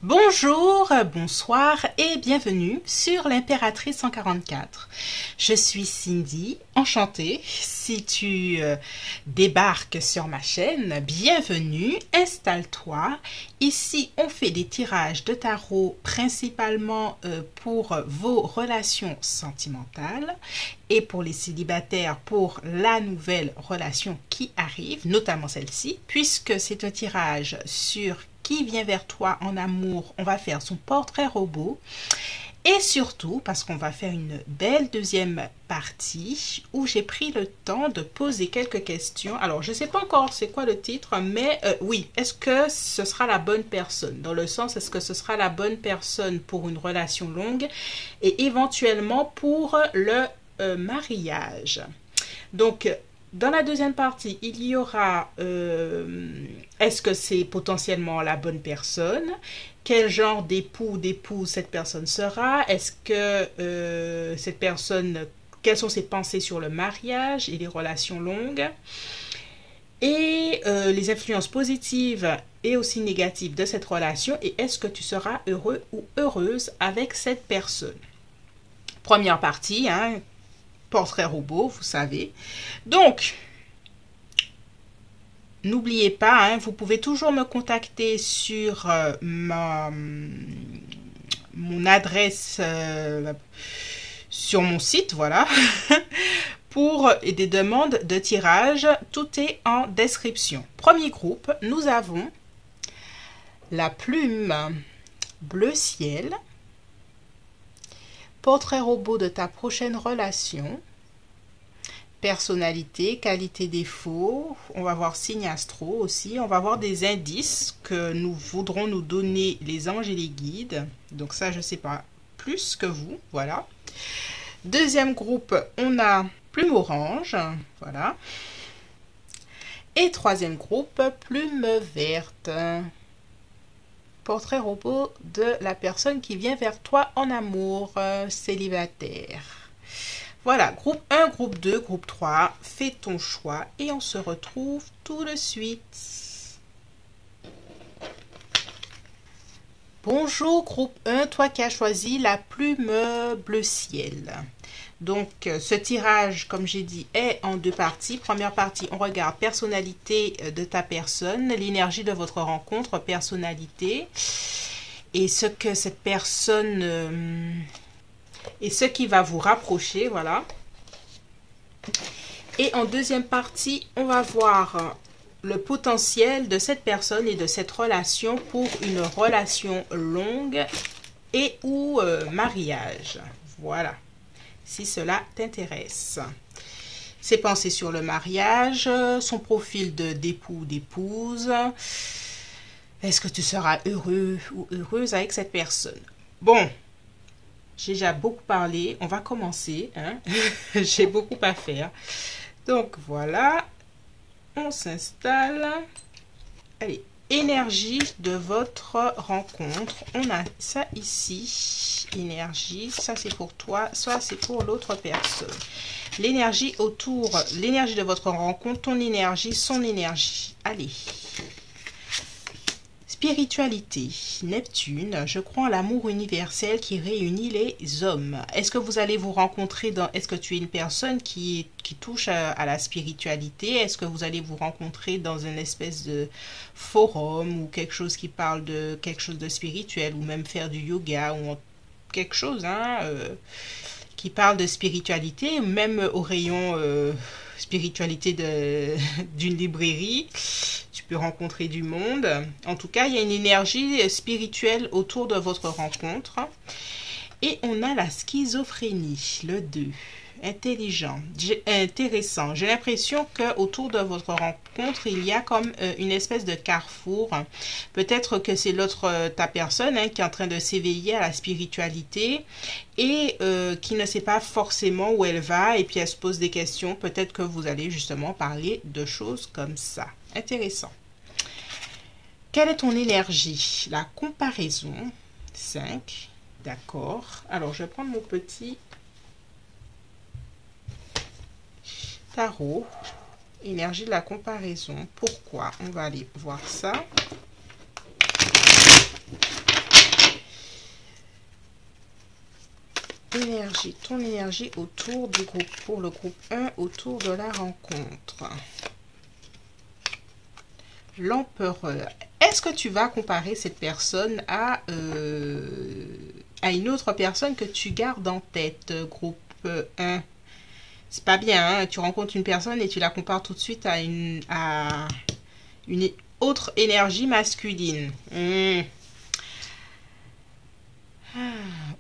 Bonjour, bonsoir et bienvenue sur l'Impératrice 144. Je suis Cindy, enchantée. Si tu débarques sur ma chaîne, bienvenue, installe-toi. Ici, on fait des tirages de tarot principalement pour vos relations sentimentales et pour les célibataires pour la nouvelle relation qui arrive, notamment celle-ci, puisque c'est un tirage sur qui vient vers toi en amour. On va faire son portrait robot et surtout parce qu'on va faire une belle deuxième partie où j'ai pris le temps de poser quelques questions. Alors je ne sais pas encore c'est quoi le titre, mais oui, est-ce que ce sera la bonne personne, dans le sens est-ce que ce sera la bonne personne pour une relation longue et éventuellement pour le mariage. Donc dans la deuxième partie, il y aura est-ce que c'est potentiellement la bonne personne? Quel genre d'époux ou d'épouse cette personne sera? Est-ce que cette personne, quelles sont ses pensées sur le mariage et les relations longues? Et les influences positives et aussi négatives de cette relation? Et est-ce que tu seras heureux ou heureuse avec cette personne? Première partie, hein, portrait robot, vous savez. Donc, n'oubliez pas, hein, vous pouvez toujours me contacter sur mon adresse sur mon site, voilà, pour des demandes de tirage. Tout est en description. Premier groupe, nous avons la plume bleu ciel. Portrait robot de ta prochaine relation. Personnalité, qualité, défaut. On va voir signe astro aussi. On va voir des indices que nous voudrons nous donner les anges et les guides. Donc ça, je ne sais pas plus que vous. Voilà. Deuxième groupe, on a plume orange. Voilà. Et troisième groupe, plume verte. Portrait robot de la personne qui vient vers toi en amour, célibataire. Voilà, groupe 1, groupe 2, groupe 3, fais ton choix et on se retrouve tout de suite. Bonjour groupe 1, toi qui as choisi la plume bleu ciel. Donc, ce tirage, comme j'ai dit, est en deux parties. Première partie, on regarde personnalité de ta personne, l'énergie de votre rencontre, personnalité, et ce que cette personne... et ce qui va vous rapprocher, voilà. Et en deuxième partie, on va voir le potentiel de cette personne et de cette relation pour une relation longue et ou mariage. Voilà. Si cela t'intéresse. Ses pensées sur le mariage, son profil d'époux ou d'épouse. Est-ce que tu seras heureux ou heureuse avec cette personne? Bon, j'ai déjà beaucoup parlé. On va commencer. Hein? J'ai beaucoup à faire. Donc voilà. On s'installe. Allez. Énergie de votre rencontre. On a ça ici. Énergie. Ça c'est pour toi. Soit c'est pour l'autre personne. L'énergie autour. L'énergie de votre rencontre. Ton énergie. Son énergie. Allez. Spiritualité, Neptune, je crois en l'amour universel qui réunit les hommes. Est-ce que vous allez vous rencontrer dans... Est-ce que tu es une personne qui touche à la spiritualité? Est-ce que vous allez vous rencontrer dans une espèce de forum ou quelque chose qui parle de quelque chose de spirituel ou même faire du yoga ou quelque chose hein, qui parle de spiritualité, même au rayon spiritualité d'une librairie. Tu peux rencontrer du monde. En tout cas, il y a une énergie spirituelle autour de votre rencontre. Et on a la schizophrénie, le 2. Intelligent, intéressant. J'ai l'impression qu'autour de votre rencontre, il y a comme une espèce de carrefour. Peut-être que c'est ta personne hein, qui est en train de s'éveiller à la spiritualité et qui ne sait pas forcément où elle va et puis elle se pose des questions. Peut-être que vous allez justement parler de choses comme ça. Intéressant. Quelle est ton énergie? La comparaison. 5. D'accord. Alors, je vais prendre mon petit tarot. Énergie de la comparaison. Pourquoi? On va aller voir ça. énergie, ton énergie autour du groupe, pour le groupe 1, autour de la rencontre. L'empereur. Est-ce que tu vas comparer cette personne à une autre personne que tu gardes en tête, groupe 1? C'est pas bien, hein? Tu rencontres une personne et tu la compares tout de suite à une autre énergie masculine.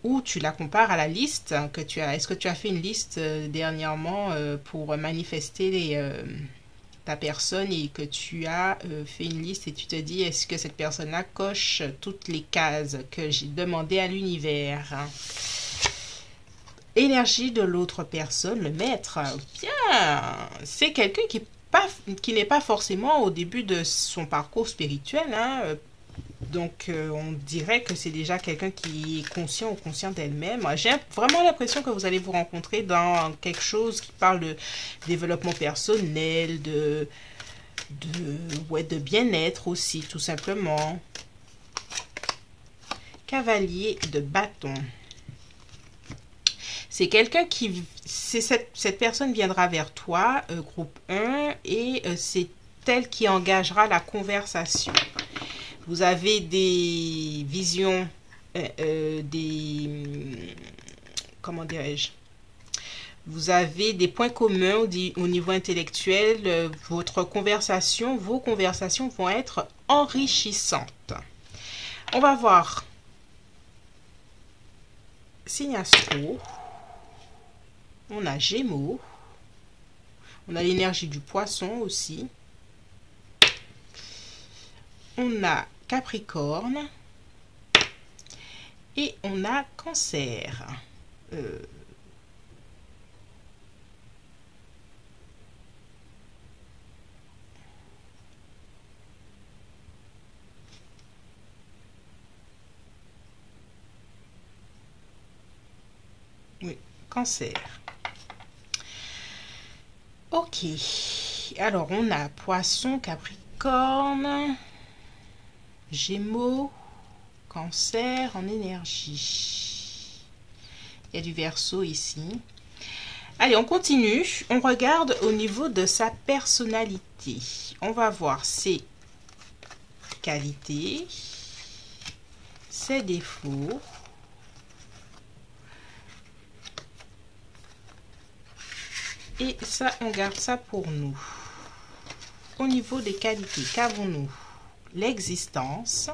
Ou tu la compares à la liste que tu as. Est-ce que tu as fait une liste dernièrement pour manifester ta personne et que tu as fait une liste et tu te dis est-ce que cette personne-là coche toutes les cases que j'ai demandé à l'univers? Énergie de l'autre personne, le maître. Bien, c'est quelqu'un qui n'est pas forcément au début de son parcours spirituel, hein. Donc, on dirait que c'est déjà quelqu'un qui est conscient ou conscient d'elle-même. J'ai vraiment l'impression que vous allez vous rencontrer dans quelque chose qui parle de développement personnel, de bien-être aussi, tout simplement. Cavalier de bâton. C'est quelqu'un qui... Cette personne viendra vers toi, groupe 1, et c'est elle qui engagera la conversation. Vous avez des visions, comment dirais-je? Vous avez des points communs au niveau intellectuel. Vos conversations vont être enrichissantes. On va voir. Signe astro. On a Gémeaux. On a l'énergie du poisson aussi. On a Capricorne et on a Cancer. Oui, Cancer. Ok. Alors, on a Poisson, Capricorne, Gémeaux, Cancer en énergie. Il y a du Verseau ici. Allez, on continue. On regarde au niveau de sa personnalité. On va voir ses qualités, ses défauts. Et ça, on garde ça pour nous. Au niveau des qualités, qu'avons-nous? L'existence.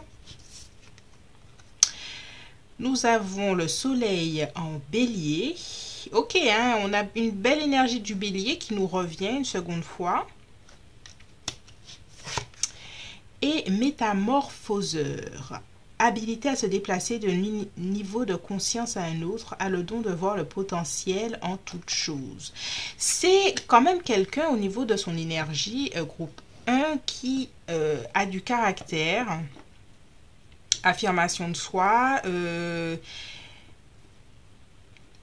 Nous avons le soleil en bélier. Ok, hein, on a une belle énergie du bélier qui nous revient une seconde fois. Et métamorphoseur. Habilité à se déplacer d'un niveau de conscience à un autre, a le don de voir le potentiel en toute chose. C'est quand même quelqu'un au niveau de son énergie, groupe 1, qui a du caractère, affirmation de soi,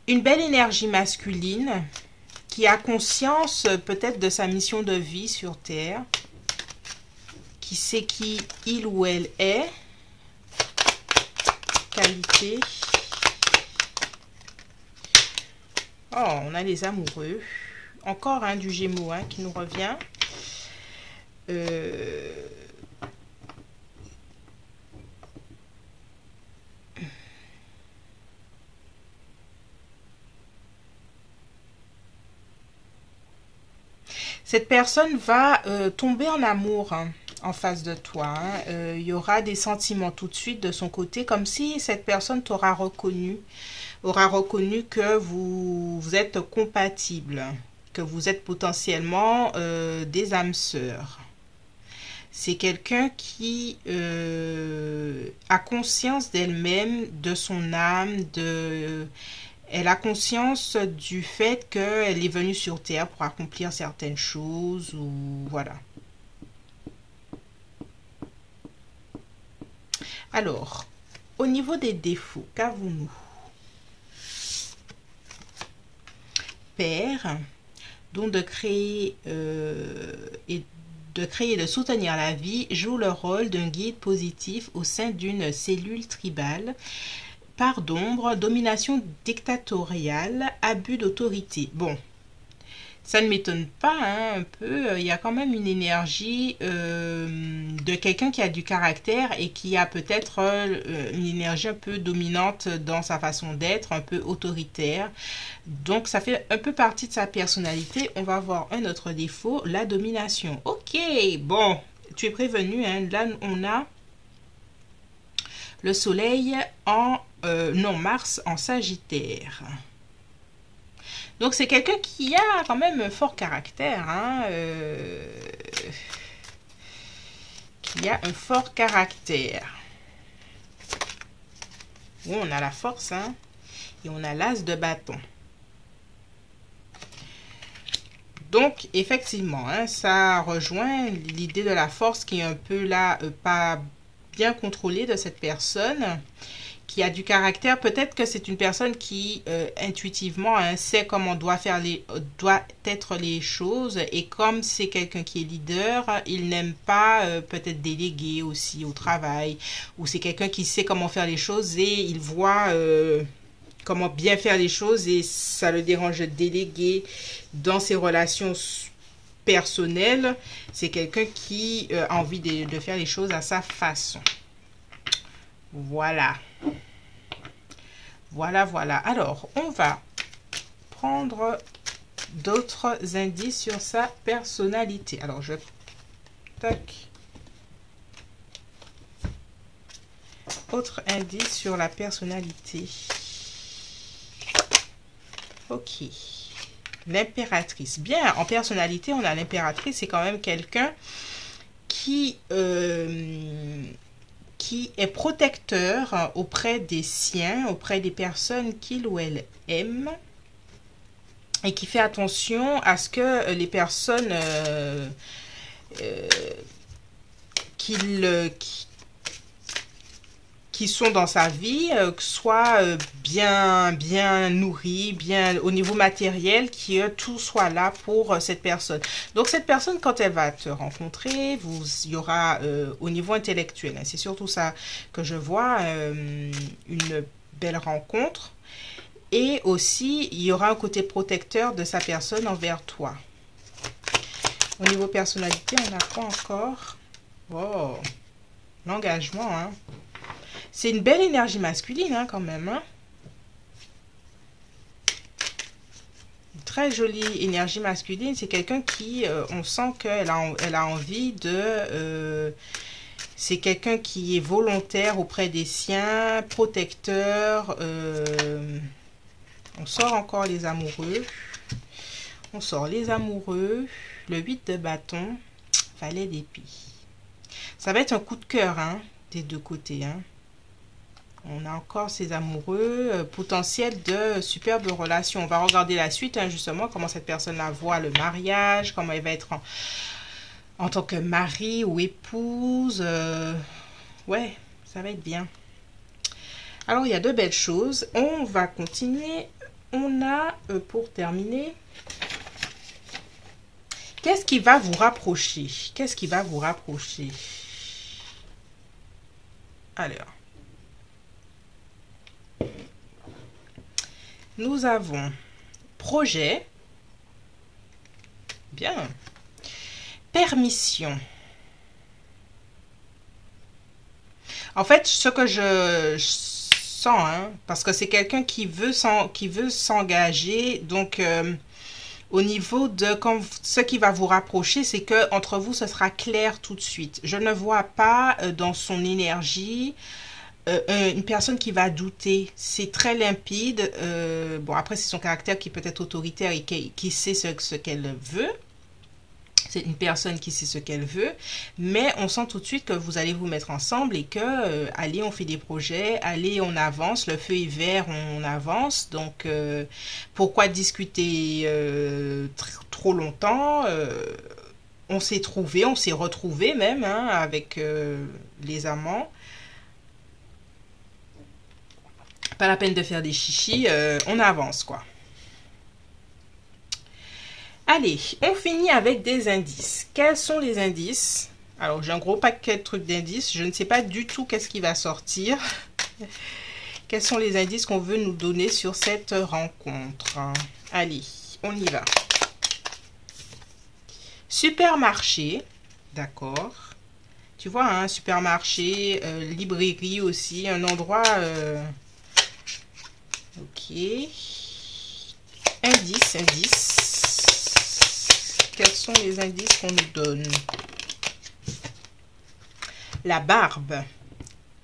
une belle énergie masculine, qui a conscience peut-être de sa mission de vie sur Terre, qui sait qui il ou elle est, qualité. Oh, on a les amoureux. Encore un du Gémeaux hein, qui nous revient. Cette personne va tomber en amour hein, en face de toi. Hein. Il y aura des sentiments tout de suite de son côté, comme si cette personne t'aura reconnu que vous êtes compatibles, que vous êtes potentiellement des âmes sœurs. C'est quelqu'un qui a conscience d'elle-même, de son âme, elle a conscience du fait qu'elle est venue sur Terre pour accomplir certaines choses ou voilà. Alors, au niveau des défauts, qu'avons-nous? Père, don de créer et de soutenir la vie, joue le rôle d'un guide positif au sein d'une cellule tribale. part d'ombre, domination dictatoriale, abus d'autorité. Bon, ça ne m'étonne pas, hein, un peu. Il y a quand même une énergie de quelqu'un qui a du caractère et qui a peut-être une énergie un peu dominante dans sa façon d'être, un peu autoritaire. Donc, ça fait un peu partie de sa personnalité. On va voir un autre défaut, la domination. Ok, bon, tu es prévenu, hein. Là, on a le soleil en... non, Mars en Sagittaire. Donc, c'est quelqu'un qui a quand même un fort caractère. Hein, qui a un fort caractère. Où on a la force, hein, et on a l'as de bâton. Donc, effectivement, hein, ça rejoint l'idée de la force qui est un peu là, pas bien contrôlée de cette personne. Qui a du caractère, peut-être que c'est une personne qui intuitivement hein, sait comment doit être les choses, et comme c'est quelqu'un qui est leader, il n'aime pas peut-être déléguer aussi au travail, ou c'est quelqu'un qui sait comment faire les choses et il voit comment bien faire les choses et ça le dérange de déléguer dans ses relations personnelles. C'est quelqu'un qui a envie de faire les choses à sa façon. Voilà. Voilà, voilà. Alors, on va prendre d'autres indices sur sa personnalité. Alors, je... Tac. Autre indice sur la personnalité. Ok. L'impératrice. Bien, en personnalité, on a l'impératrice. C'est quand même quelqu'un qui est protecteur auprès des siens, auprès des personnes qu'il ou elle aime, et qui fait attention à ce que les personnes qui sont dans sa vie soient bien nourries, bien au niveau matériel, que tout soit là pour cette personne. Donc cette personne, quand elle va te rencontrer, il y aura au niveau intellectuel, hein, c'est surtout ça que je vois, une belle rencontre. Et aussi, il y aura un côté protecteur de sa personne envers toi. Au niveau personnalité, on a quoi encore? Oh, l'engagement, hein. C'est une belle énergie masculine, hein, quand même. Hein. Une très jolie énergie masculine. C'est quelqu'un qui, on sent qu'elle a envie de... c'est quelqu'un qui est volontaire auprès des siens, protecteur. On sort encore les amoureux. On sort les amoureux. Le 8 de bâton. Valet d'épée. Ça va être un coup de cœur, hein, des deux côtés, hein. On a encore ces amoureux, potentiel de superbes relations. On va regarder la suite, hein, justement, comment cette personne-là voit le mariage, comment elle va être en tant que mari ou épouse. Ouais, ça va être bien. Alors, il y a de belles choses. On va continuer. On a, pour terminer, qu'est-ce qui va vous rapprocher? Qu'est-ce qui va vous rapprocher? Alors. Nous avons projet, bien, permission. En fait, ce que je sens, hein, parce que c'est quelqu'un qui veut s'engager, donc au niveau de ce qui va vous rapprocher, c'est que entre vous, ce sera clair tout de suite. Je ne vois pas dans son énergie une personne qui va douter. C'est très limpide. Bon, après, c'est son caractère qui peut être autoritaire et qui sait ce qu'elle veut. C'est une personne qui sait ce qu'elle veut. Mais on sent tout de suite que vous allez vous mettre ensemble et que, allez, on fait des projets, allez, on avance. Le feu est vert, on avance. Donc, pourquoi discuter trop longtemps on s'est trouvé, on s'est retrouvé même, hein, avec les amants. Pas la peine de faire des chichis, on avance, quoi. Allez, on finit avec des indices. Quels sont les indices? Alors, j'ai un gros paquet de trucs d'indices. Je ne sais pas du tout qu'est-ce qui va sortir. Quels sont les indices qu'on veut nous donner sur cette rencontre? Allez, on y va. Supermarché, d'accord. Tu vois, un supermarché, librairie aussi, un endroit... Ok. Indice, indice. Quels sont les indices qu'on nous donne? La barbe.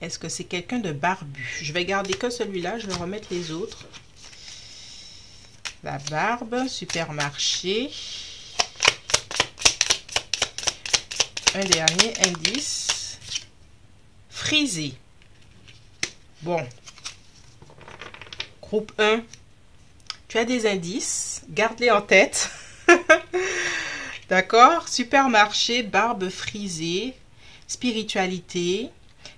Est-ce que c'est quelqu'un de barbu? Je vais garder que celui-là, je vais remettre les autres. La barbe, supermarché. Un dernier indice. Frisé. Bon. Groupe 1. Tu as des indices. Garde-les en tête. D'accord? Supermarché, barbe frisée. Spiritualité.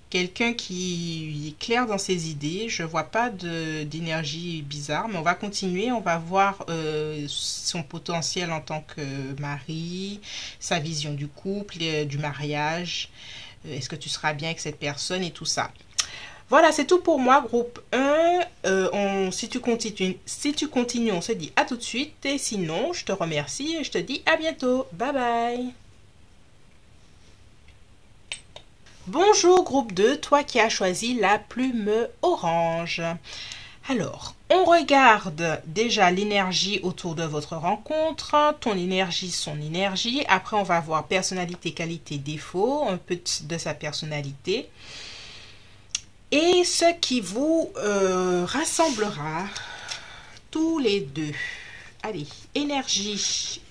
Quelqu'un qui est clair dans ses idées. Je ne vois pas d'énergie bizarre, mais on va continuer. On va voir son potentiel en tant que mari, sa vision du couple, du mariage. Est-ce que tu seras bien avec cette personne et tout ça. Voilà, c'est tout pour moi, groupe 1. Si tu continues, on se dit à tout de suite. Et sinon, je te remercie et je te dis à bientôt. Bye bye. Bonjour groupe 2, toi qui as choisi la plume orange. Alors, on regarde déjà l'énergie autour de votre rencontre, ton énergie, son énergie. Après, on va voir personnalité, qualité, défaut, un peu de sa personnalité. Et ce qui vous rassemblera tous les deux. Allez, énergie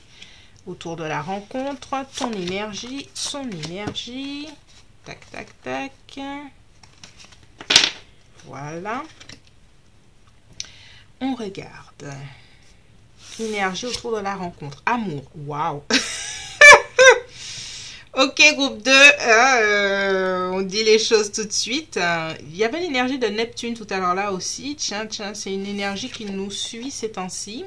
autour de la rencontre, ton énergie, son énergie. Tac, tac, tac. Voilà. On regarde. Énergie autour de la rencontre. Amour. Waouh. Ok, groupe 2. On dit les choses tout de suite. Il y avait l'énergie de Neptune tout à l'heure là aussi. Tiens, c'est une énergie qui nous suit ces temps-ci.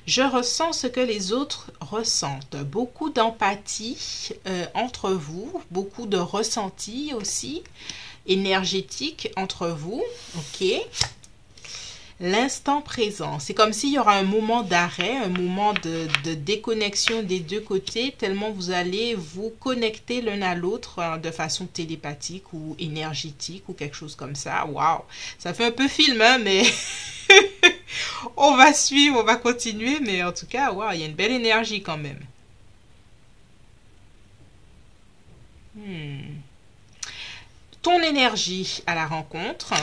Je ressens ce que les autres ressentent. Beaucoup d'empathie entre vous. Beaucoup de ressenti aussi. Énergétique entre vous. Ok. L'instant présent. C'est comme s'il y aura un moment d'arrêt, un moment de déconnexion des deux côtés, tellement vous allez vous connecter l'un à l'autre de façon télépathique ou énergétique ou quelque chose comme ça. Waouh! Ça fait un peu film, hein, mais on va suivre, on va continuer, mais en tout cas, waouh, il y a une belle énergie quand même. Ton énergie à la rencontre.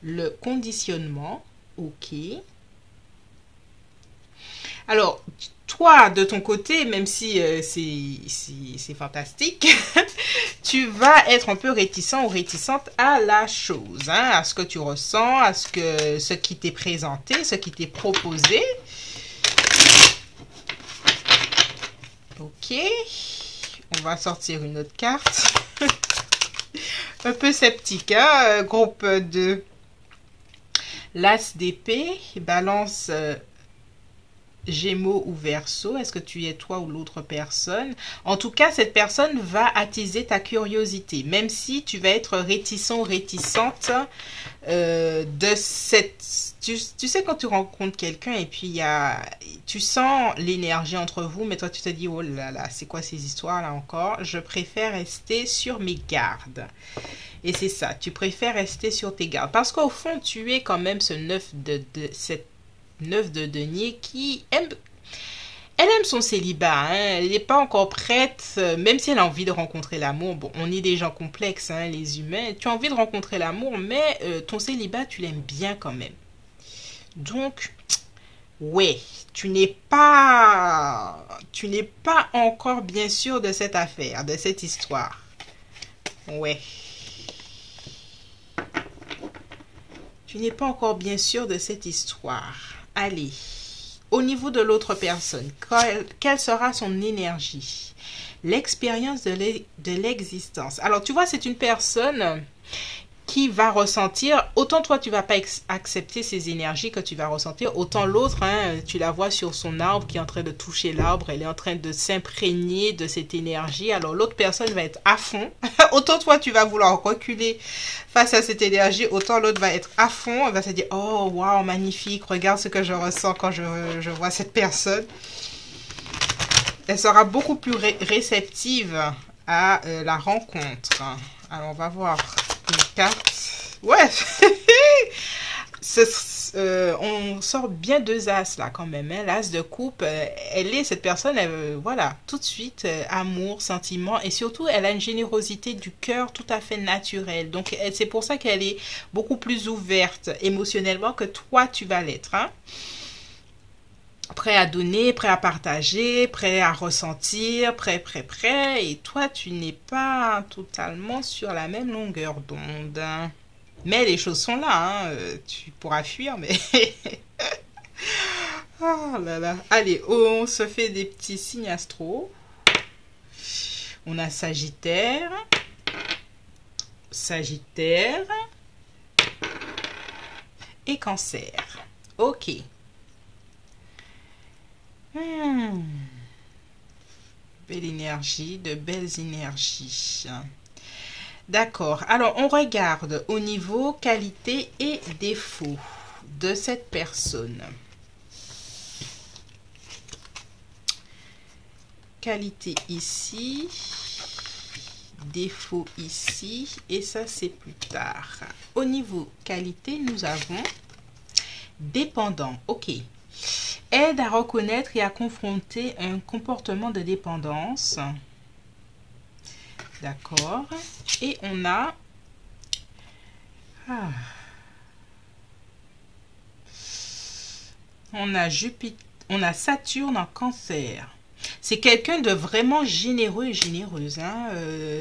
Le conditionnement, ok. Alors, toi, de ton côté, même si c'est fantastique, tu vas être un peu réticent ou réticente à la chose, hein, à ce que tu ressens, à ce qui t'est présenté, ce qui t'est proposé. Ok. On va sortir une autre carte. Un peu sceptique, hein, groupe 2. L'As d'épée, balance Gémeaux ou Verseau. Est-ce que tu es toi ou l'autre personne? En tout cas, cette personne va attiser ta curiosité. Même si tu vas être réticent ou réticente de cette... Tu sais quand tu rencontres quelqu'un et puis tu sens l'énergie entre vous, mais toi tu te dis, oh là là, c'est quoi ces histoires-là encore? Je préfère rester sur mes gardes. Et c'est ça, tu préfères rester sur tes gardes. Parce qu'au fond, tu es quand même ce 9 de denier qui aime... Elle aime son célibat, hein. Elle n'est pas encore prête, même si elle a envie de rencontrer l'amour. Bon, on est des gens complexes, hein, les humains. Tu as envie de rencontrer l'amour, mais ton célibat, tu l'aimes bien quand même. Donc, ouais, tu n'es pas encore bien sûr de cette affaire, de cette histoire. Ouais. Tu n'es pas encore bien sûr de cette histoire. Allez, au niveau de l'autre personne, quelle sera son énergie? L'expérience de l'existence. Alors, tu vois, c'est une personne qui va ressentir, autant toi tu vas pas accepter ces énergies que tu vas ressentir, autant l'autre, hein, tu la vois sur son arbre qui est en train de toucher l'arbre, elle est en train de s'imprégner de cette énergie, alors l'autre personne va être à fond, autant toi tu vas vouloir reculer face à cette énergie, autant l'autre va être à fond, elle va se dire oh waouh magnifique, regarde ce que je ressens quand je vois cette personne. Elle sera beaucoup plus réceptive à la rencontre. Alors on va voir une carte. Ouais. On sort bien deux as là quand même. Hein. L'as de coupe, cette personne, voilà, tout de suite, amour, sentiment, et surtout, elle a une générosité du cœur tout à fait naturelle. Donc, c'est pour ça qu'elle est beaucoup plus ouverte émotionnellement que toi, tu vas l'être. Hein. Prêt à donner, prêt à partager, prêt à ressentir, prêt. Et toi, tu n'es pas totalement sur la même longueur d'onde. Mais les choses sont là, hein. Tu pourras fuir, mais... oh là là. Allez, on se fait des petits signes astro. On a Sagittaire. Sagittaire. Et Cancer. Ok. Belle énergie, de belles énergies. D'accord. Alors, on regarde au niveau qualité et défaut de cette personne. Qualité ici. Défaut ici. Et ça, c'est plus tard. Au niveau qualité, nous avons dépendant. Ok. Aide à reconnaître et à confronter un comportement de dépendance. D'accord. Et on a... on a Jupiter, on a Saturne en Cancer. C'est quelqu'un de vraiment généreux et généreuse. Hein.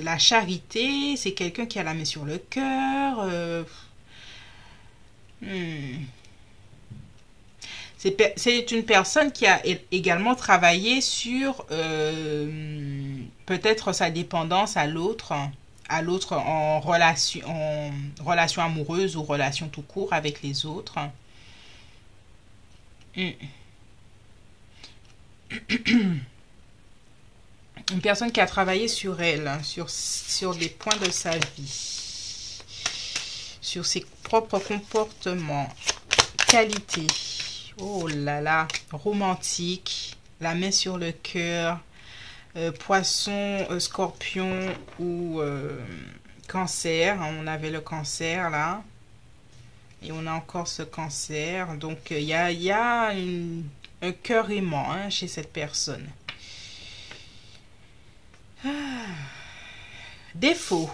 La charité, c'est quelqu'un qui a la main sur le cœur. C'est une personne qui a également travaillé sur peut-être sa dépendance à l'autre en relation amoureuse ou relation tout court avec les autres. Une personne qui a travaillé sur elle, sur des points de sa vie, sur ses propres comportements, qualités. Oh là là, romantique, la main sur le cœur, poisson, scorpion ou cancer. On avait le cancer là. Et on a encore ce cancer. Donc, il y a un cœur aimant hein, chez cette personne. Défaut.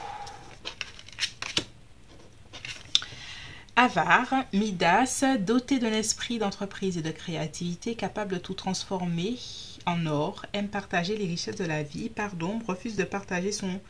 Avare, Midas, doté d'un esprit d'entreprise et de créativité, capable de tout transformer en or, aime partager les richesses de la vie, pardon, refuse de partager son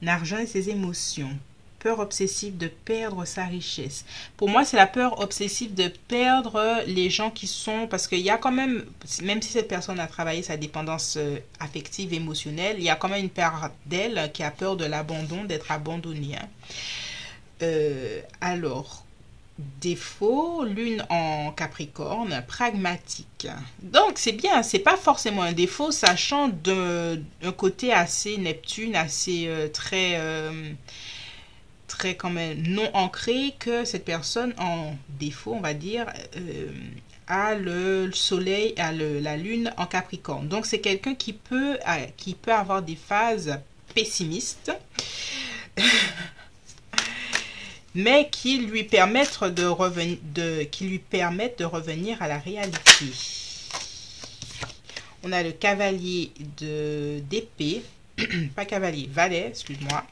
argent et ses émotions. Peur obsessive de perdre sa richesse. Pour moi, c'est la peur obsessive de perdre les gens qui sont... Parce qu'il y a quand même si cette personne a travaillé sa dépendance affective, émotionnelle, il y a quand même une part d'elle qui a peur de l'abandon, d'être abandonnée. Hein. Alors... Défaut, lune en Capricorne, pragmatique. Donc c'est bien, c'est pas forcément un défaut, sachant d'un côté assez Neptune, assez très quand même non ancré, que cette personne en défaut, on va dire, a le soleil, a la lune en Capricorne. Donc c'est quelqu'un qui peut avoir des phases pessimistes. Mais qui lui permettent de revenir à la réalité. On a le cavalier d'épée, pas cavalier, valet, excuse-moi.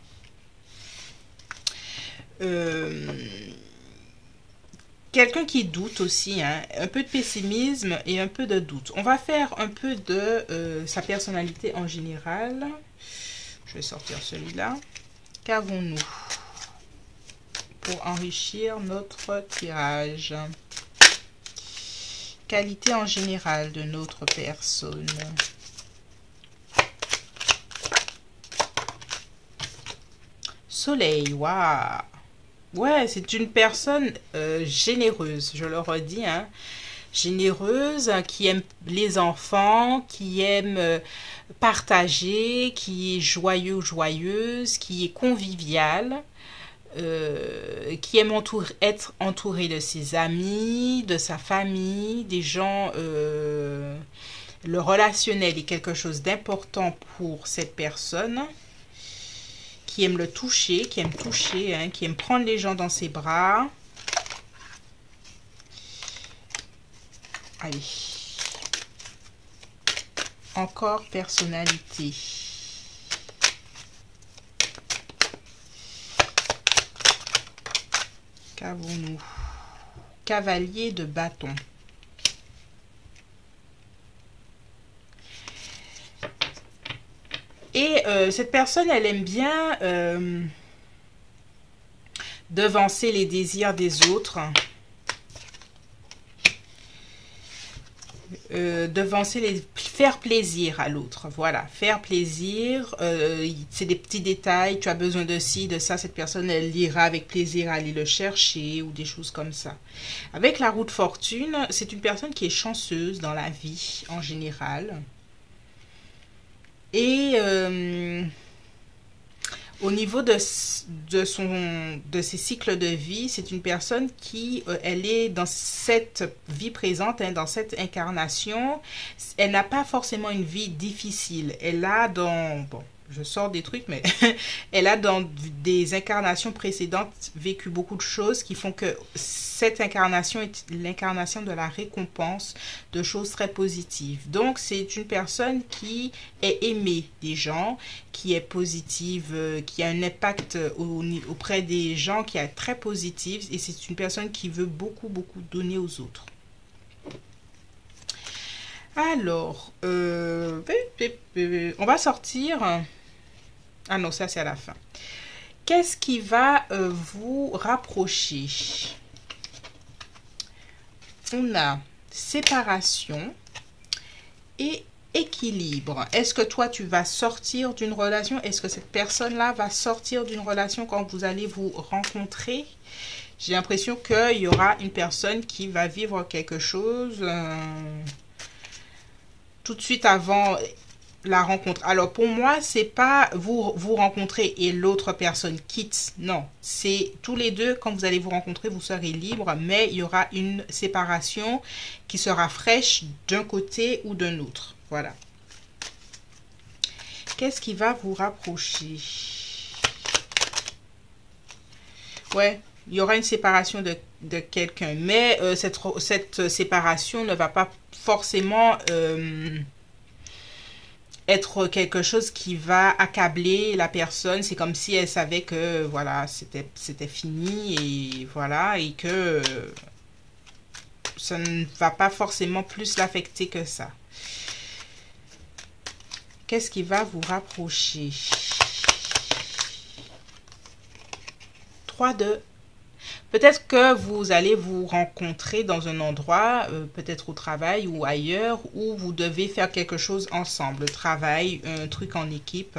Quelqu'un qui doute aussi, hein, un peu de pessimisme et un peu de doute. On va faire un peu de sa personnalité en général. Je vais sortir celui-là. Qu'avons-nous pour enrichir notre tirage? Qualité en général de notre personne. Soleil, waouh! Ouais, c'est une personne généreuse, je le redis, hein. Généreuse, qui aime les enfants, qui aime partager, qui est joyeux ou joyeuse, qui est conviviale, qui aime être entouré de ses amis, de sa famille, des gens. Le relationnel est quelque chose d'important pour cette personne, qui aime le toucher, qui aime toucher, hein, qui aime prendre les gens dans ses bras. Allez. Encore personnalité. Qu'avons-nous? Cavalier de bâton. Et cette personne, elle aime bien devancer les désirs des autres. Faire plaisir à l'autre, voilà, faire plaisir, c'est des petits détails, tu as besoin de ci, de ça, cette personne, elle ira avec plaisir aller le chercher, ou des choses comme ça. Avec la roue de fortune, c'est une personne qui est chanceuse dans la vie, en général, et au niveau de ses cycles de vie, c'est une personne qui, elle est dans cette vie présente, hein, dans cette incarnation. Elle n'a pas forcément une vie difficile. Elle a bon, je sors des trucs, mais elle a dans des incarnations précédentes vécu beaucoup de choses qui font que cette incarnation est l'incarnation de la récompense de choses très positives. Donc, c'est une personne qui est aimée des gens, qui est positive, qui a un impact auprès des gens, qui est très positive, et c'est une personne qui veut beaucoup, beaucoup donner aux autres. Alors, on va sortir... Ah non, ça c'est à la fin. Qu'est-ce qui va vous rapprocher? On a séparation et équilibre. Est-ce que toi tu vas sortir d'une relation? Est-ce que cette personne-là va sortir d'une relation quand vous allez vous rencontrer? J'ai l'impression qu'il y aura une personne qui va vivre quelque chose tout de suite avant la rencontre. Alors pour moi, c'est pas vous rencontrer et l'autre personne quitte. Non, c'est tous les deux, quand vous allez vous rencontrer, vous serez libre, mais il y aura une séparation qui sera fraîche d'un côté ou d'un autre. Voilà. Qu'est-ce qui va vous rapprocher? Ouais, il y aura une séparation de quelqu'un, mais cette séparation ne va pas forcément être quelque chose qui va accabler la personne. C'est comme si elle savait que voilà, c'était fini, et voilà, et que ça ne va pas forcément plus l'affecter que ça. Qu'est-ce qui va vous rapprocher? 3 de... Peut-être que vous allez vous rencontrer dans un endroit, peut-être au travail ou ailleurs, où vous devez faire quelque chose ensemble, travail, un truc en équipe,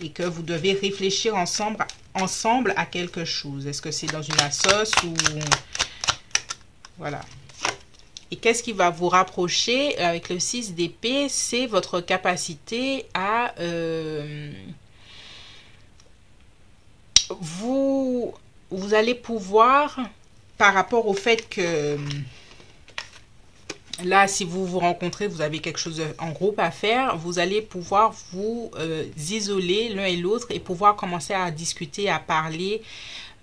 et que vous devez réfléchir ensemble à quelque chose. Est-ce que c'est dans une assoce ou... Voilà. Et qu'est-ce qui va vous rapprocher avec le 6 d'épée? C'est votre capacité à... vous allez pouvoir, par rapport au fait que là, si vous vous rencontrez, vous avez quelque chose en groupe à faire, vous allez pouvoir vous isoler l'un et l'autre et pouvoir commencer à discuter, à parler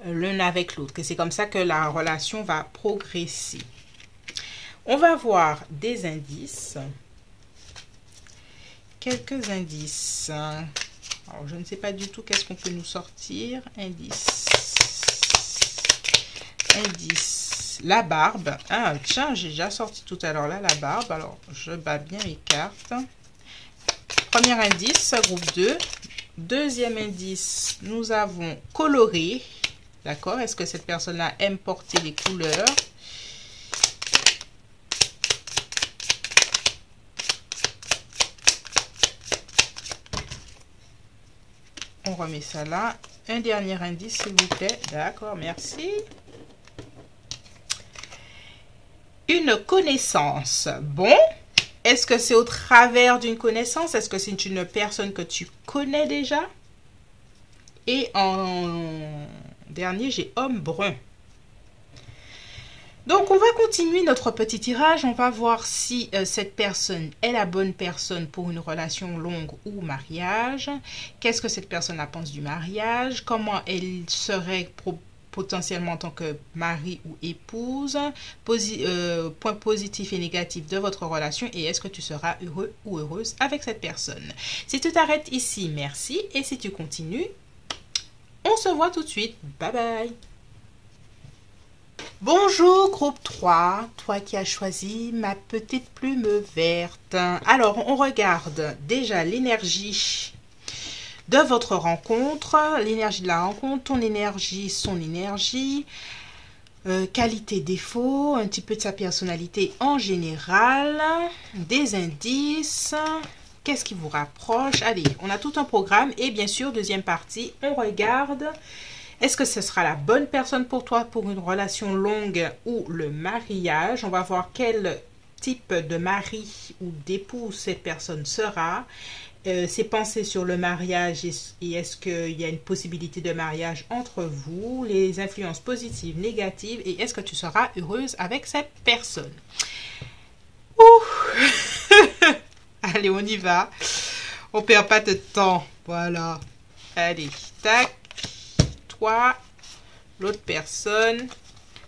l'un avec l'autre. Et c'est comme ça que la relation va progresser. On va voir des indices. Quelques indices. Alors, je ne sais pas du tout qu'est-ce qu'on peut nous sortir. Indice. Indice. La barbe. Ah, tiens, j'ai déjà sorti tout à l'heure là, la barbe. Alors, je bats bien mes cartes. Premier indice, groupe 2. Deuxième indice, nous avons coloré. D'accord? Est-ce que cette personne-là aime porter des couleurs? On remet ça là. Un dernier indice, s'il vous plaît. D'accord, merci. Une connaissance. Bon, est-ce que c'est au travers d'une connaissance? Est-ce que c'est une personne que tu connais déjà? Et en dernier, j'ai homme brun. Donc, on va continuer notre petit tirage. On va voir si cette personne est la bonne personne pour une relation longue ou mariage. Qu'est-ce que cette personne pense du mariage? Comment elle serait potentiellement en tant que mari ou épouse? Points positifs et négatifs de votre relation. Et est-ce que tu seras heureux ou heureuse avec cette personne? Si tu t'arrêtes ici, merci. Et si tu continues, on se voit tout de suite. Bye bye. Bonjour groupe 3, toi qui as choisi ma petite plume verte. Alors, on regarde déjà l'énergie de votre rencontre, l'énergie de la rencontre, ton énergie, son énergie, qualité, défaut, un petit peu de sa personnalité en général, des indices, qu'est-ce qui vous rapproche. Allez, on a tout un programme et bien sûr, deuxième partie, on regarde... Est-ce que ce sera la bonne personne pour toi pour une relation longue ou le mariage? On va voir quel type de mari ou d'époux cette personne sera. Ses pensées sur le mariage et est-ce qu'il y a une possibilité de mariage entre vous? Les influences positives, négatives et est-ce que tu seras heureuse avec cette personne? Ouh. Allez, on y va. On perd pas de temps. Voilà. Allez, tac. L'autre personne,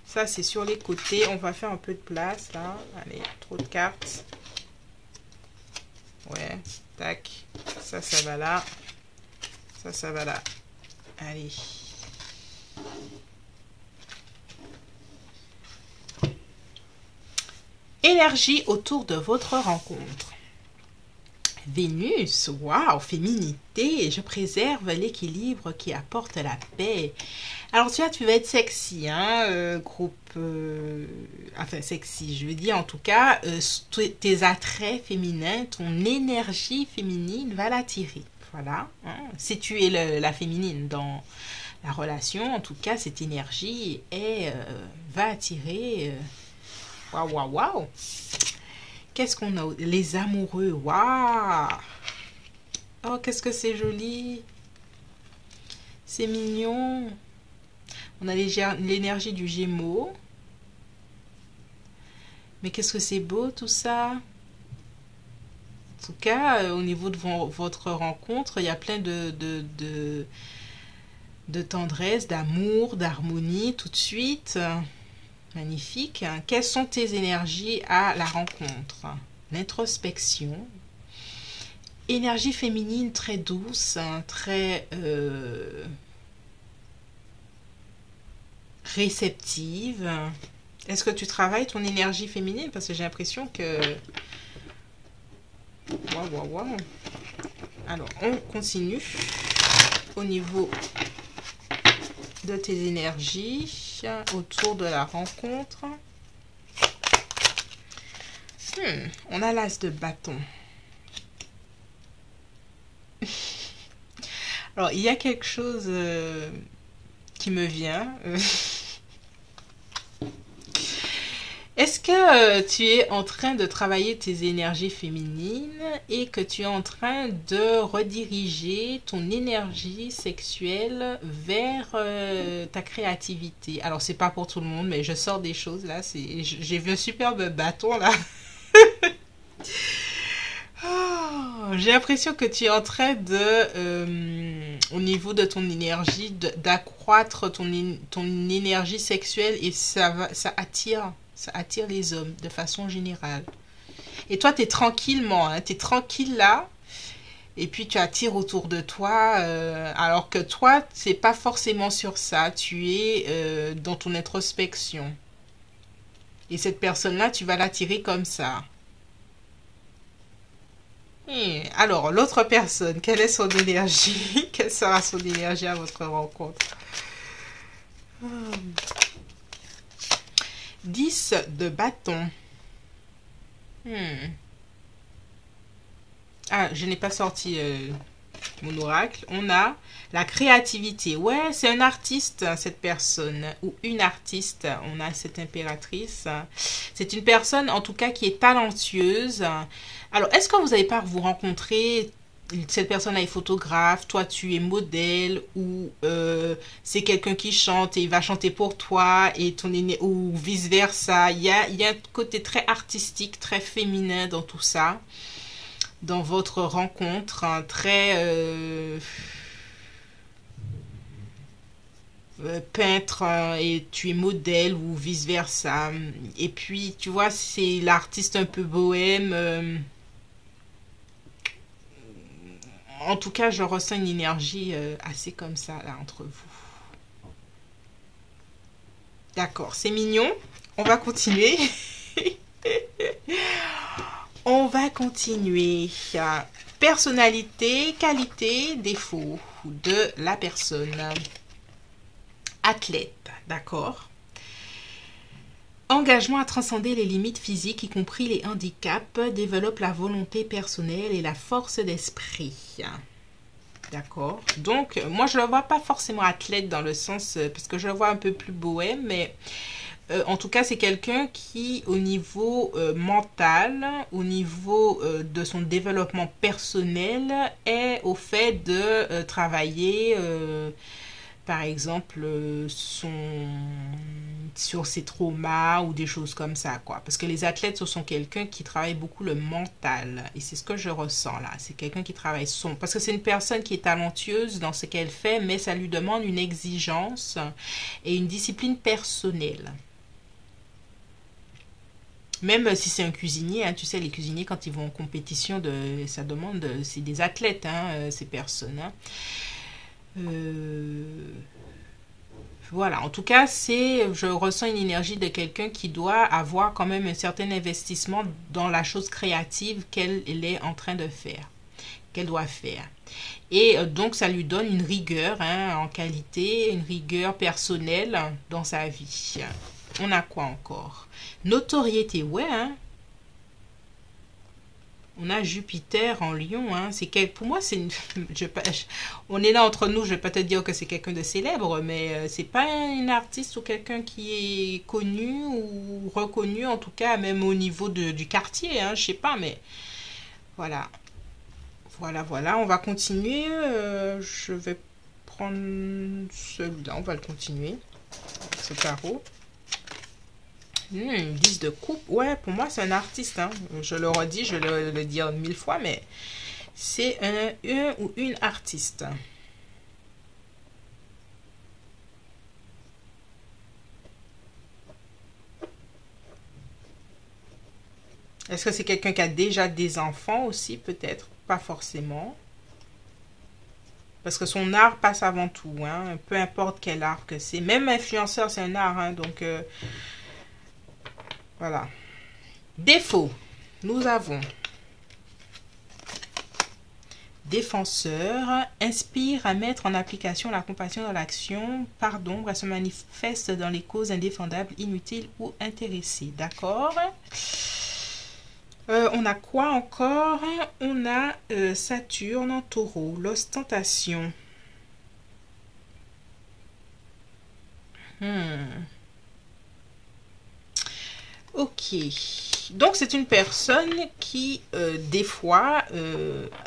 ça c'est sur les côtés, on va faire un peu de place là. Allez, trop de cartes, ouais, tac, ça va là, ça va là. Allez, énergie autour de votre rencontre. Vénus, waouh, féminité, je préserve l'équilibre qui apporte la paix. Alors tu vas être sexy, hein, groupe, enfin sexy, je veux dire en tout cas, tes attraits féminins, ton énergie féminine va l'attirer, voilà. Hein. Si tu es la féminine dans la relation, en tout cas cette énergie va attirer, waouh, waouh, waouh. Qu'est-ce qu'on a? Les amoureux. Waouh! Oh, qu'est-ce que c'est joli. C'est mignon. On a l'énergie du Gémeaux. Mais qu'est-ce que c'est beau tout ça. En tout cas, au niveau de votre rencontre, il y a plein de tendresse, d'amour, d'harmonie tout de suite. Magnifique. Quelles sont tes énergies à la rencontre? L'introspection. Énergie féminine très douce, très réceptive. Est-ce que tu travailles ton énergie féminine? Parce que j'ai l'impression que... Waouh, waouh, waouh. Alors, on continue au niveau de tes énergies autour de la rencontre. On a l'as de bâton. Alors, il y a quelque chose qui me vient. Est-ce que tu es en train de travailler tes énergies féminines et que tu es en train de rediriger ton énergie sexuelle vers ta créativité? Alors, c'est pas pour tout le monde, mais je sors des choses là. J'ai vu un superbe bâton là. Oh, j'ai l'impression que tu es en train de, au niveau de ton énergie, d'accroître ton énergie sexuelle et ça attire les hommes de façon générale. Et toi, tu es tranquillement, hein, tu es tranquille là, et puis tu attires autour de toi, alors que toi, c'est pas forcément sur ça, tu es dans ton introspection. Et cette personne-là, tu vas l'attirer comme ça. Alors, l'autre personne, quelle est son énergie? Quelle sera son énergie à votre rencontre? 10 de bâton. Ah, je n'ai pas sorti mon oracle, on a la créativité. Ouais, c'est un artiste, cette personne, ou une artiste. On a cette impératrice. C'est une personne, en tout cas, qui est talentueuse. Alors, est-ce que vous n'avez pas vous rencontré, cette personne-là est photographe, toi tu es modèle, ou c'est quelqu'un qui chante et il va chanter pour toi, et ton aîné, ou vice-versa. Il y a un côté très artistique, très féminin dans tout ça. Dans votre rencontre, hein, très peintre, hein, et tu es modèle ou vice versa. Et puis tu vois, c'est l'artiste un peu bohème. En tout cas, je ressens une énergie assez comme ça là entre vous. D'accord, c'est mignon. On va continuer. On va continuer. Personnalité, qualité, défaut de la personne. Athlète, d'accord. Engagement à transcender les limites physiques, y compris les handicaps, développe la volonté personnelle et la force d'esprit. D'accord. Donc, moi, je ne le vois pas forcément athlète dans le sens, parce que je le vois un peu plus bohème, mais en tout cas, c'est quelqu'un qui, au niveau mental, au niveau de son développement personnel, est au fait de travailler, par exemple, sur ses traumas ou des choses comme ça, quoi. Parce que les athlètes, ce sont quelqu'un qui travaille beaucoup le mental. Et c'est ce que je ressens là. C'est quelqu'un qui travaille son... Parce que c'est une personne qui est talentueuse dans ce qu'elle fait, mais ça lui demande une exigence et une discipline personnelle. Même si c'est un cuisinier, hein, tu sais, les cuisiniers, quand ils vont en compétition, ça demande, c'est des athlètes, hein, ces personnes. Hein. Voilà, en tout cas, je ressens une énergie de quelqu'un qui doit avoir quand même un certain investissement dans la chose créative qu'elle est en train de faire, qu'elle doit faire. Et donc, ça lui donne une rigueur, hein, en qualité, une rigueur personnelle dans sa vie. On a quoi encore? Notoriété, ouais, hein. On a Jupiter en Lion, hein. Pour moi, on est là entre nous, je vais pas te dire que c'est quelqu'un de célèbre, mais c'est pas un artiste ou quelqu'un qui est connu ou reconnu, en tout cas, même au niveau du quartier, hein, je sais pas, mais voilà. Voilà, on va continuer. Je vais prendre celui-là, on va le continuer. Ce carreau. 10 de coupe. Ouais, pour moi, c'est un artiste. Hein. Je le redis, je vais le dire 1000 fois, mais c'est un ou une artiste. Est-ce que c'est quelqu'un qui a déjà des enfants aussi, peut-être? Pas forcément. Parce que son art passe avant tout. Hein. Peu importe quel art que c'est. Même influenceur, c'est un art. Hein. Donc, voilà. Défaut. Nous avons défenseur, inspire à mettre en application la compassion dans l'action, pardon, elle se manifeste dans les causes indéfendables, inutiles ou intéressées. D'accord. On a quoi encore? On a Saturne en taureau, l'ostentation. Ok. Donc, c'est une personne qui, des fois,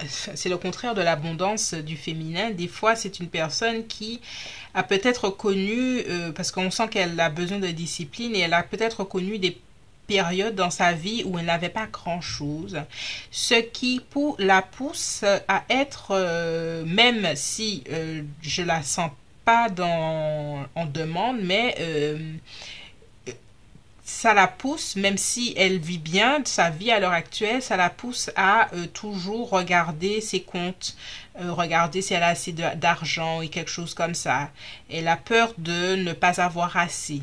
c'est le contraire de l'abondance du féminin. Des fois, c'est une personne qui a peut-être connu, parce qu'on sent qu'elle a besoin de discipline, et elle a peut-être connu des périodes dans sa vie où elle n'avait pas grand-chose. Ce qui la pousse à être, même si je la sens pas en demande, mais... ça la pousse, même si elle vit bien sa vie à l'heure actuelle, ça la pousse à toujours regarder ses comptes, regarder si elle a assez d'argent et quelque chose comme ça. Elle a peur de ne pas avoir assez.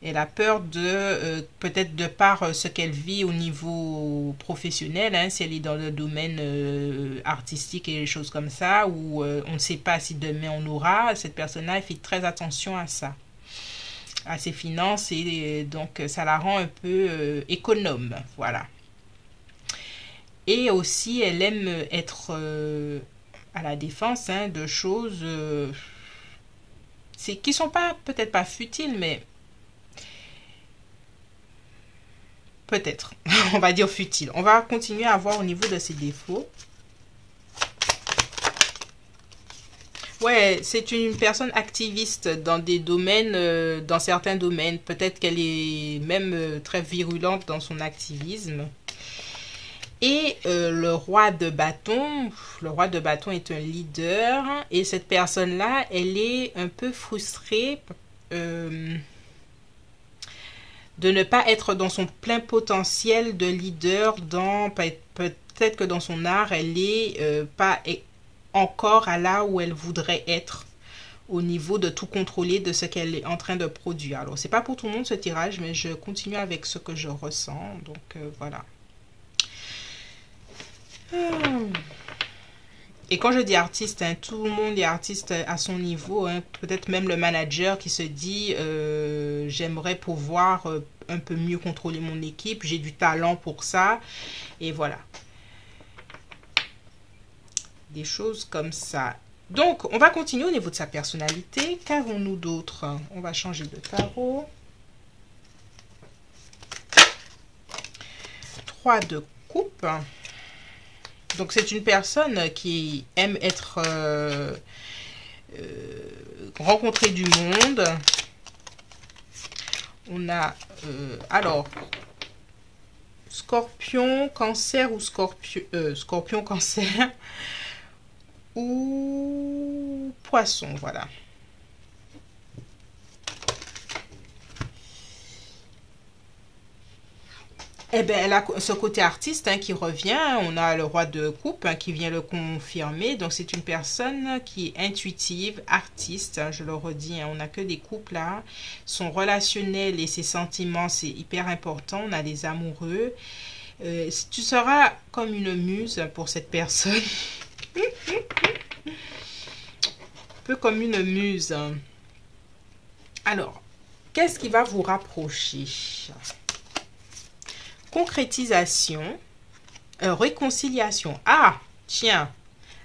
Elle a peur de, peut-être de par ce qu'elle vit au niveau professionnel, hein, si elle est dans le domaine artistique et des choses comme ça, où on ne sait pas si demain on aura, cette personne-là, elle fait très attention à ça, à ses finances, et donc ça la rend un peu économe, voilà. Et aussi elle aime être à la défense hein, de choses qui sont pas peut-être pas futiles, mais peut-être, on va dire futiles. On va continuer à voir au niveau de ses défauts. Ouais, c'est une personne activiste dans des domaines, dans certains domaines. Peut-être qu'elle est même très virulente dans son activisme. Et le roi de bâton est un leader. Et cette personne-là, elle est un peu frustrée de ne pas être dans son plein potentiel de leader. Peut-être que dans son art, elle n'est pas encore à là où elle voudrait être au niveau de tout contrôler de ce qu'elle est en train de produire. Alors, c'est pas pour tout le monde ce tirage, mais je continue avec ce que je ressens. Donc, voilà. Et quand je dis artiste, hein, tout le monde est artiste à son niveau. Hein. Peut-être même le manager qui se dit j'aimerais pouvoir un peu mieux contrôler mon équipe. J'ai du talent pour ça. Et voilà. Des choses comme ça. Donc, on va continuer au niveau de sa personnalité. Qu'avons-nous d'autre? On va changer de tarot. 3 de coupe. Donc, c'est une personne qui aime être rencontrer du monde. On a, alors, Scorpion, Cancer ou Scorpion, Cancer ou Poisson, voilà. Eh bien, elle a ce côté artiste hein, qui revient. On a le roi de coupe hein, qui vient le confirmer. Donc, c'est une personne qui est intuitive, artiste. Hein, je le redis, hein, on n'a que des couples là. Son relationnel et ses sentiments, c'est hyper important. On a des amoureux. Tu seras comme une muse pour cette personne. Un peu comme une muse. Alors, qu'est-ce qui va vous rapprocher? Concrétisation, réconciliation. Ah, tiens.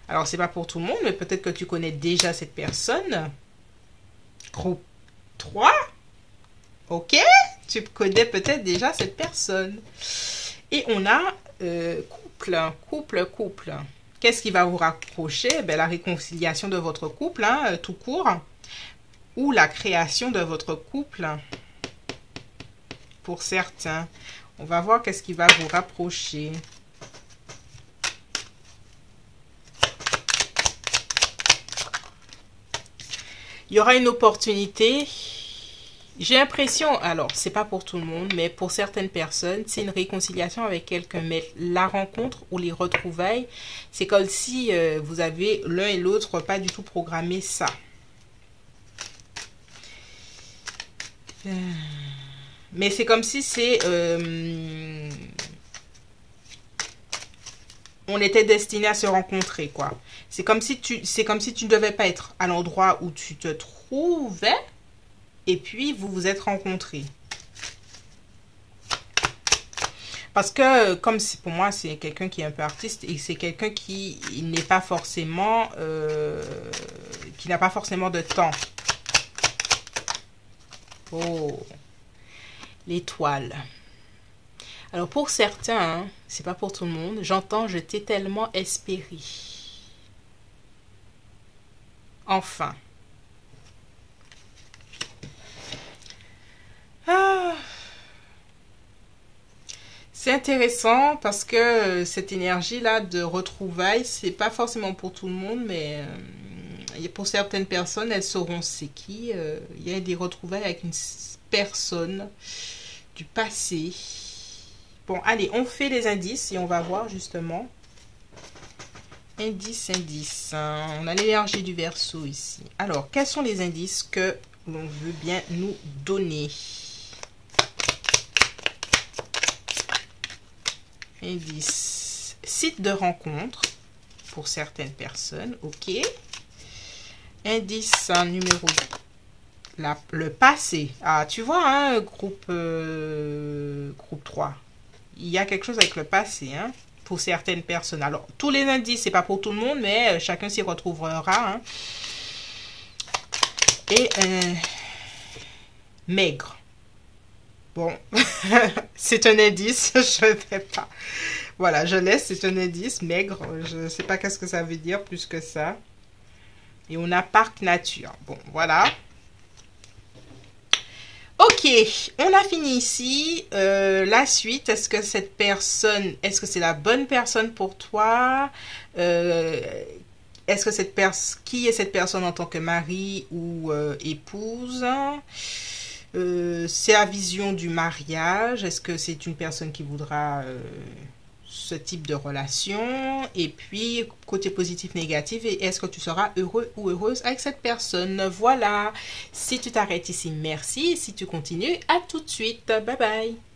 Alors, c'est pas pour tout le monde, mais peut-être que tu connais déjà cette personne. Groupe 3. Ok, tu connais peut-être déjà cette personne. Et on a couple. Qu'est-ce qui va vous rapprocher? Ben, la réconciliation de votre couple, hein, tout court. Ou la création de votre couple. Pour certains. On va voir qu'est-ce qui va vous rapprocher. Il y aura une opportunité. J'ai l'impression, alors, c'est pas pour tout le monde, mais pour certaines personnes, c'est une réconciliation avec quelqu'un. Mais la rencontre ou les retrouvailles, c'est comme si vous avez l'un et l'autre pas du tout programmé ça. Mais c'est comme si c'est... on était destiné à se rencontrer, quoi. C'est comme si tu ne devais pas être à l'endroit où tu te trouvais. Et puis, vous vous êtes rencontrés. Parce que, comme pour moi, c'est quelqu'un qui est un peu artiste. Et c'est quelqu'un qui n'est pas forcément... qui n'a pas forcément de temps. Oh, l'étoile. Alors pour certains, hein, c'est pas pour tout le monde. J'entends, je t'ai tellement espéré. Enfin. Ah. C'est intéressant parce que cette énergie-là de retrouvailles, c'est pas forcément pour tout le monde, mais pour certaines personnes, elles sauront c'est qui. Il y a des retrouvailles avec une personne du passé. Bon, allez, on fait les indices et on va voir justement. Indice. On a l'énergie du Verseau ici. Alors, quels sont les indices que l'on veut bien nous donner? Indice. Site de rencontre pour certaines personnes. Ok. Indice numéro 2. Le passé. Ah, tu vois, hein, groupe 3. Il y a quelque chose avec le passé, hein. pour certaines personnes. Alors, tous les indices, c'est pas pour tout le monde, mais chacun s'y retrouvera. Hein. Et maigre. Bon, c'est un indice, je ne vais pas. Voilà, je laisse, c'est un indice, maigre. Je ne sais pas qu'est-ce que ça veut dire plus que ça. Et on a parc nature. Bon, voilà. Ok, on a fini ici. La suite, est-ce que cette personne, est-ce que c'est la bonne personne pour toi? Est-ce que cette personne, qui est cette personne en tant que mari ou épouse? Sa vision du mariage, est-ce que c'est une personne qui voudra ce type de relation? Et puis, côté positif, négatif, et est-ce que tu seras heureux ou heureuse avec cette personne? Voilà. Si tu t'arrêtes ici, merci. Si tu continues, à tout de suite. Bye bye.